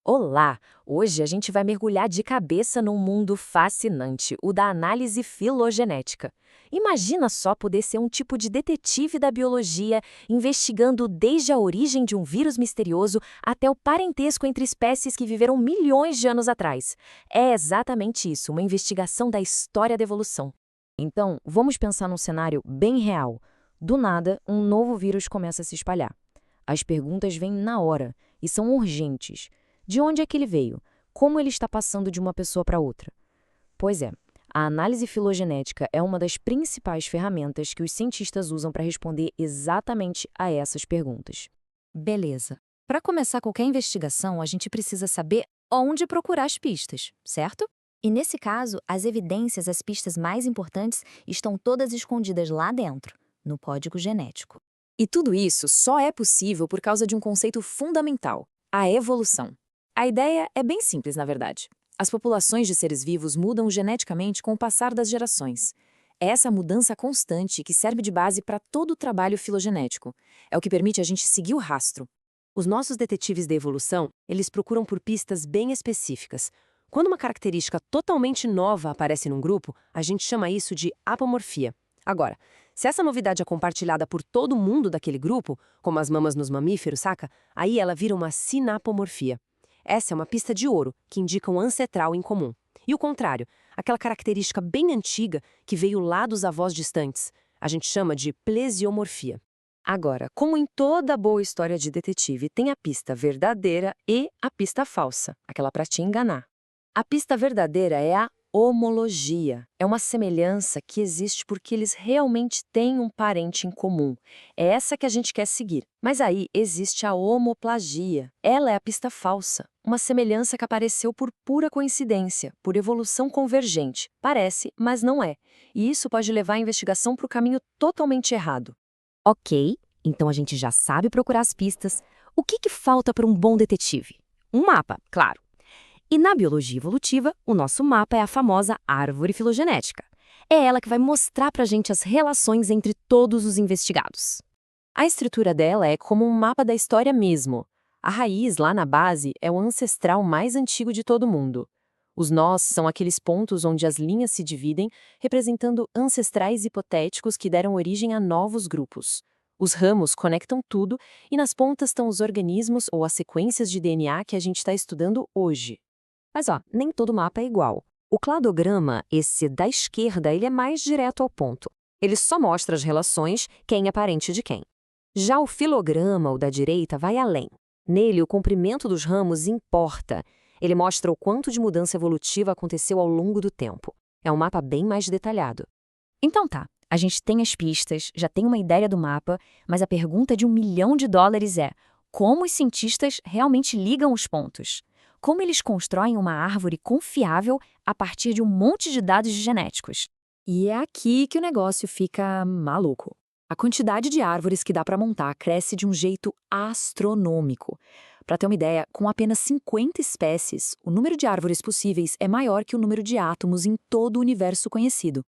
Olá! Hoje a gente vai mergulhar de cabeça num mundo fascinante, o da análise filogenética. Imagina só poder ser um tipo de detetive da biologia, investigando desde a origem de um vírus misterioso até o parentesco entre espécies que viveram milhões de anos atrás. É exatamente isso, uma investigação da história da evolução. Então, vamos pensar num cenário bem real. Do nada, um novo vírus começa a se espalhar. As perguntas vêm na hora e são urgentes. De onde é que ele veio? Como ele está passando de uma pessoa para outra? Pois é, a análise filogenética é uma das principais ferramentas que os cientistas usam para responder exatamente a essas perguntas. Beleza. Para começar qualquer investigação, a gente precisa saber onde procurar as pistas, certo? E nesse caso, as evidências, as pistas mais importantes, estão todas escondidas lá dentro, no código genético. E tudo isso só é possível por causa de um conceito fundamental: a evolução. A ideia é bem simples, na verdade. As populações de seres vivos mudam geneticamente com o passar das gerações. É essa mudança constante que serve de base para todo o trabalho filogenético. É o que permite a gente seguir o rastro. Os nossos detetives da evolução, eles procuram por pistas bem específicas. Quando uma característica totalmente nova aparece num grupo, a gente chama isso de apomorfia. Agora, se essa novidade é compartilhada por todo mundo daquele grupo, como as mamas nos mamíferos, saca? Aí ela vira uma sinapomorfia. Essa é uma pista de ouro, que indica um ancestral em comum. E o contrário, aquela característica bem antiga que veio lá dos avós distantes, a gente chama de plesiomorfia. Agora, como em toda boa história de detetive, tem a pista verdadeira e a pista falsa, aquela para te enganar. A pista verdadeira é a homologia. É uma semelhança que existe porque eles realmente têm um parente em comum. É essa que a gente quer seguir. Mas aí existe a homoplagia. Ela é a pista falsa. Uma semelhança que apareceu por pura coincidência, por evolução convergente. Parece, mas não é. E isso pode levar a investigação para o caminho totalmente errado. Ok, então a gente já sabe procurar as pistas. O que falta para um bom detetive? Um mapa, claro. E na biologia evolutiva, o nosso mapa é a famosa árvore filogenética. É ela que vai mostrar pra gente as relações entre todos os investigados. A estrutura dela é como um mapa da história mesmo. A raiz, lá na base, é o ancestral mais antigo de todo mundo. Os nós são aqueles pontos onde as linhas se dividem, representando ancestrais hipotéticos que deram origem a novos grupos. Os ramos conectam tudo e nas pontas estão os organismos ou as sequências de DNA que a gente está estudando hoje. Mas ó, nem todo mapa é igual. O cladograma, esse da esquerda, ele é mais direto ao ponto. Ele só mostra as relações, quem é parente de quem. Já o filograma, o da direita, vai além. Nele, o comprimento dos ramos importa. Ele mostra o quanto de mudança evolutiva aconteceu ao longo do tempo. É um mapa bem mais detalhado. Então tá, a gente tem as pistas, já tem uma ideia do mapa, mas a pergunta de $1 milhão é: como os cientistas realmente ligam os pontos? Como eles constroem uma árvore confiável a partir de um monte de dados genéticos? E é aqui que o negócio fica maluco. A quantidade de árvores que dá para montar cresce de um jeito astronômico. Para ter uma ideia, com apenas 50 espécies, o número de árvores possíveis é maior que o número de átomos em todo o universo conhecido.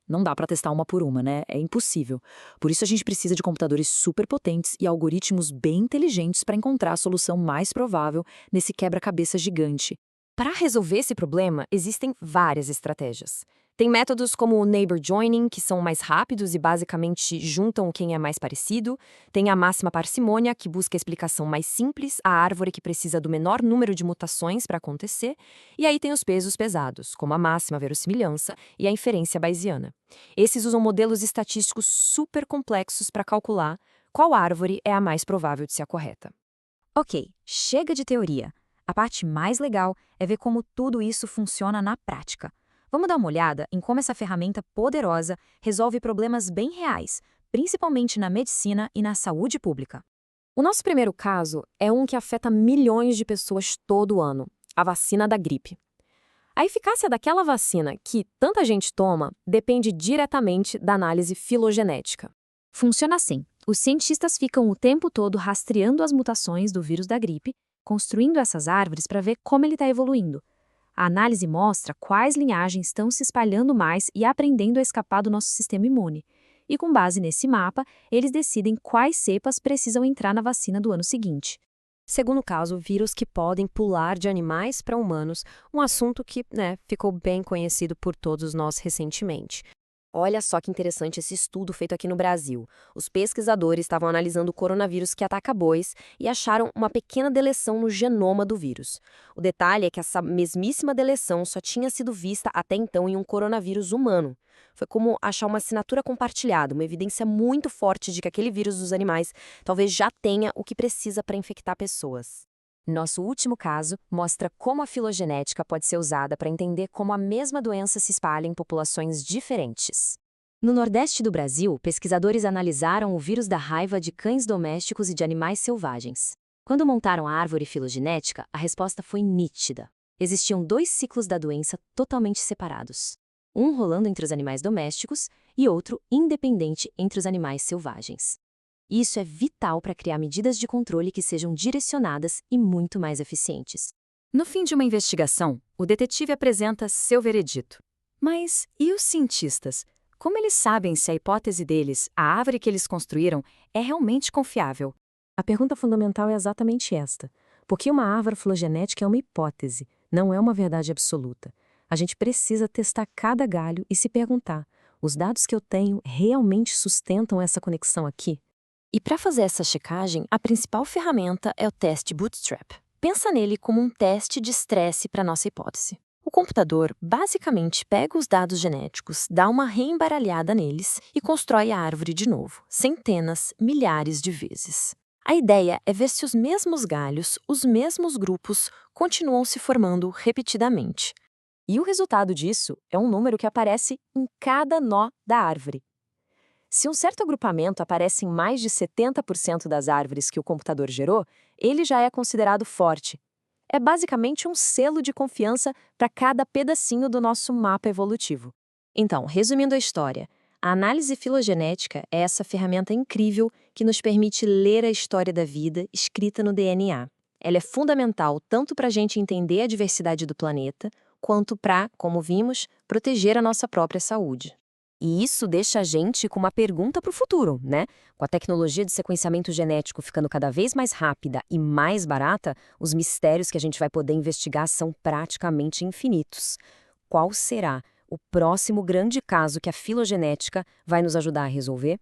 Não dá para testar uma por uma, né? É impossível. Por isso a gente precisa de computadores super potentes e algoritmos bem inteligentes para encontrar a solução mais provável nesse quebra-cabeça gigante. Para resolver esse problema, existem várias estratégias. Tem métodos como o neighbor joining, que são mais rápidos e basicamente juntam quem é mais parecido. Tem a máxima parcimônia, que busca a explicação mais simples, a árvore que precisa do menor número de mutações para acontecer. E aí tem os pesos pesados, como a máxima verossimilhança e a inferência bayesiana. Esses usam modelos estatísticos super complexos para calcular qual árvore é a mais provável de ser a correta. Ok, chega de teoria. A parte mais legal é ver como tudo isso funciona na prática. Vamos dar uma olhada em como essa ferramenta poderosa resolve problemas bem reais, principalmente na medicina e na saúde pública. O nosso primeiro caso é um que afeta milhões de pessoas todo ano: a vacina da gripe. A eficácia daquela vacina que tanta gente toma depende diretamente da análise filogenética. Funciona assim: os cientistas ficam o tempo todo rastreando as mutações do vírus da gripe, construindo essas árvores para ver como ele está evoluindo. A análise mostra quais linhagens estão se espalhando mais e aprendendo a escapar do nosso sistema imune. E com base nesse mapa, eles decidem quais cepas precisam entrar na vacina do ano seguinte. Segundo caso, vírus que podem pular de animais para humanos, um assunto que, ficou bem conhecido por todos nós recentemente. Olha só que interessante esse estudo feito aqui no Brasil. Os pesquisadores estavam analisando o coronavírus que ataca bois e acharam uma pequena deleção no genoma do vírus. O detalhe é que essa mesmíssima deleção só tinha sido vista até então em um coronavírus humano. Foi como achar uma assinatura compartilhada, uma evidência muito forte de que aquele vírus dos animais talvez já tenha o que precisa para infectar pessoas. Nosso último caso mostra como a filogenética pode ser usada para entender como a mesma doença se espalha em populações diferentes. No Nordeste do Brasil, pesquisadores analisaram o vírus da raiva de cães domésticos e de animais selvagens. Quando montaram a árvore filogenética, a resposta foi nítida. Existiam 2 ciclos da doença totalmente separados. Um rolando entre os animais domésticos e outro independente entre os animais selvagens. Isso é vital para criar medidas de controle que sejam direcionadas e muito mais eficientes. No fim de uma investigação, o detetive apresenta seu veredito. Mas e os cientistas? Como eles sabem se a hipótese deles, a árvore que eles construíram, é realmente confiável? A pergunta fundamental é exatamente esta. Porque uma árvore filogenética é uma hipótese, não é uma verdade absoluta. A gente precisa testar cada galho e se perguntar: os dados que eu tenho realmente sustentam essa conexão aqui? E para fazer essa checagem, a principal ferramenta é o teste Bootstrap. Pensa nele como um teste de estresse para nossa hipótese. O computador basicamente pega os dados genéticos, dá uma reembaralhada neles e constrói a árvore de novo, centenas, milhares de vezes. A ideia é ver se os mesmos galhos, os mesmos grupos, continuam se formando repetidamente. E o resultado disso é um número que aparece em cada nó da árvore. Se um certo agrupamento aparece em mais de 70% das árvores que o computador gerou, ele já é considerado forte. É basicamente um selo de confiança para cada pedacinho do nosso mapa evolutivo. Então, resumindo a história, a análise filogenética é essa ferramenta incrível que nos permite ler a história da vida escrita no DNA. Ela é fundamental tanto para a gente entender a diversidade do planeta, quanto para, como vimos, proteger a nossa própria saúde. E isso deixa a gente com uma pergunta para o futuro, né? Com a tecnologia de sequenciamento genético ficando cada vez mais rápida e mais barata, os mistérios que a gente vai poder investigar são praticamente infinitos. Qual será o próximo grande caso que a filogenética vai nos ajudar a resolver?